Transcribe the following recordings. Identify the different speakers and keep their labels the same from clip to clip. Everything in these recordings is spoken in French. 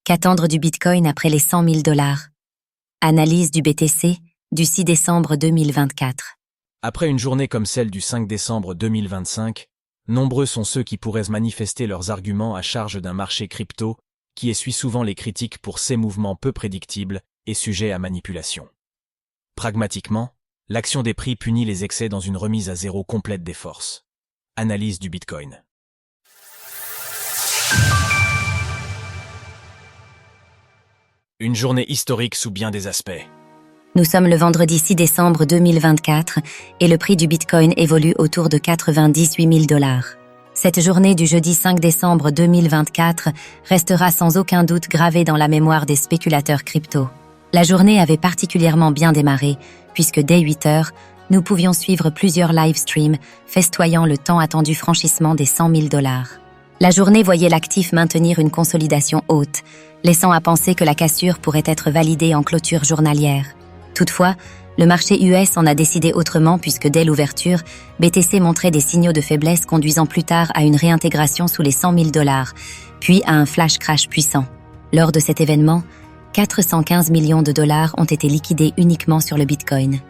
Speaker 1: Qu'attendre du Bitcoin après les 100 000 $? Analyse du BTC du 6 décembre 2024.
Speaker 2: Après une journée comme celle du 5 décembre 2025, nombreux sont ceux qui pourraient manifester leurs arguments à charge d'un marché crypto qui essuie souvent les critiques pour ses mouvements peu prédictibles et sujets à manipulation. Pragmatiquement, l'action des prix punit les excès dans une remise à zéro complète des forces. Analyse du Bitcoin. Une journée historique sous bien des aspects.
Speaker 1: Nous sommes le vendredi 6 décembre 2024 et le prix du Bitcoin évolue autour de 98 000 $. Cette journée du jeudi 5 décembre 2024 restera sans aucun doute gravée dans la mémoire des spéculateurs crypto. La journée avait particulièrement bien démarré puisque dès 8 heures, nous pouvions suivre plusieurs live streams festoyant le tant attendu franchissement des 100 000 $. La journée voyait l'actif maintenir une consolidation haute, laissant à penser que la cassure pourrait être validée en clôture journalière. Toutefois, le marché US en a décidé autrement puisque dès l'ouverture, BTC montrait des signaux de faiblesse conduisant plus tard à une réintégration sous les 100 000 $, puis à un flash crash puissant. Lors de cet événement, 415 millions de dollars ont été liquidés uniquement sur le Bitcoin.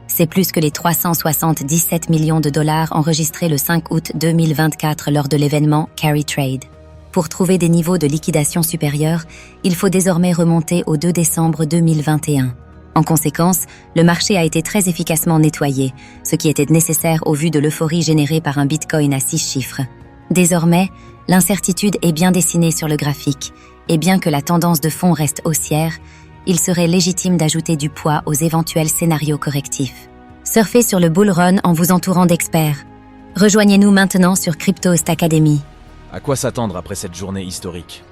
Speaker 1: C'est plus que les 377 millions de dollars enregistrés le 5 août 2024 lors de l'événement Carry Trade. Pour trouver des niveaux de liquidation supérieurs, il faut désormais remonter au 2 décembre 2021. En conséquence, le marché a été très efficacement nettoyé, ce qui était nécessaire au vu de l'euphorie générée par un Bitcoin à 6 chiffres. Désormais, l'incertitude est bien dessinée sur le graphique, et bien que la tendance de fond reste haussière, il serait légitime d'ajouter du poids aux éventuels scénarios correctifs. Surfez sur le bull run en vous entourant d'experts. Rejoignez-nous maintenant sur Cryptost Academy.
Speaker 2: À quoi s'attendre après cette journée historique?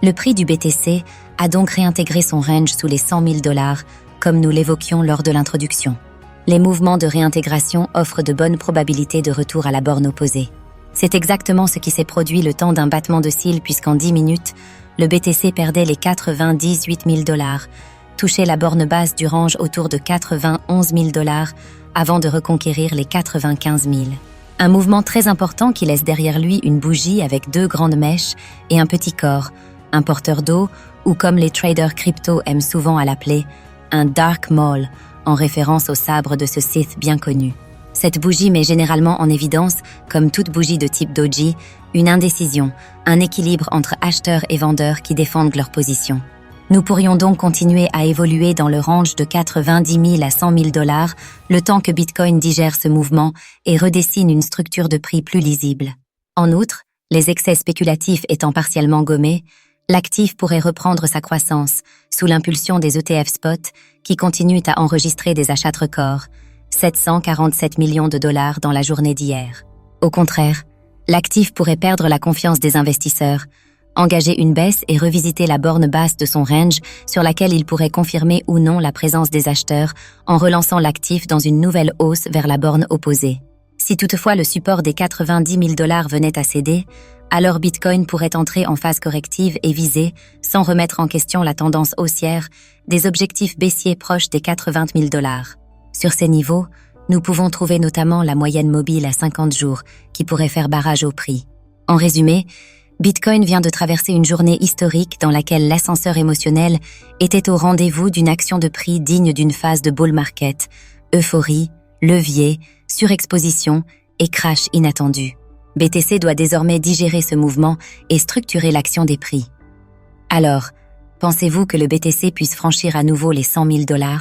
Speaker 1: Le prix du BTC a donc réintégré son range sous les 100 000 $, comme nous l'évoquions lors de l'introduction. Les mouvements de réintégration offrent de bonnes probabilités de retour à la borne opposée. C'est exactement ce qui s'est produit le temps d'un battement de cils puisqu'en 10 minutes, le BTC perdait les 98 000 $, touchait la borne basse du range autour de 91 000 $ avant de reconquérir les 95 000. Un mouvement très important qui laisse derrière lui une bougie avec 2 grandes mèches et un petit corps, un porteur d'eau ou comme les traders crypto aiment souvent à l'appeler, un Dark Maul, en référence au sabre de ce Sith bien connu. Cette bougie met généralement en évidence, comme toute bougie de type doji, une indécision, un équilibre entre acheteurs et vendeurs qui défendent leur position. Nous pourrions donc continuer à évoluer dans le range de 90 000 à 100 000 $, le temps que Bitcoin digère ce mouvement et redessine une structure de prix plus lisible. En outre, les excès spéculatifs étant partiellement gommés, l'actif pourrait reprendre sa croissance sous l'impulsion des ETF spot qui continuent à enregistrer des achats records, 747 millions de dollars dans la journée d'hier. Au contraire, l'actif pourrait perdre la confiance des investisseurs, engager une baisse et revisiter la borne basse de son range sur laquelle il pourrait confirmer ou non la présence des acheteurs en relançant l'actif dans une nouvelle hausse vers la borne opposée. Si toutefois le support des 90 000 $ venait à céder, alors Bitcoin pourrait entrer en phase corrective et viser, sans remettre en question la tendance haussière, des objectifs baissiers proches des 80 000 $. Sur ces niveaux, nous pouvons trouver notamment la moyenne mobile à 50 jours qui pourrait faire barrage au prix. En résumé, Bitcoin vient de traverser une journée historique dans laquelle l'ascenseur émotionnel était au rendez-vous d'une action de prix digne d'une phase de bull market, euphorie, levier, surexposition et crash inattendu. BTC doit désormais digérer ce mouvement et structurer l'action des prix. Alors, pensez-vous que le BTC puisse franchir à nouveau les 100 000 $?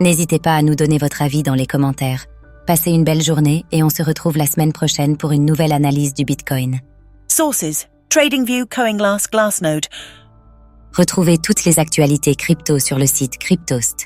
Speaker 1: N'hésitez pas à nous donner votre avis dans les commentaires. Passez une belle journée et on se retrouve la semaine prochaine pour une nouvelle analyse du Bitcoin.
Speaker 3: Sources: TradingView, CoinGlass, Glassnode.
Speaker 1: Retrouvez toutes les actualités crypto sur le site cryptost.fr.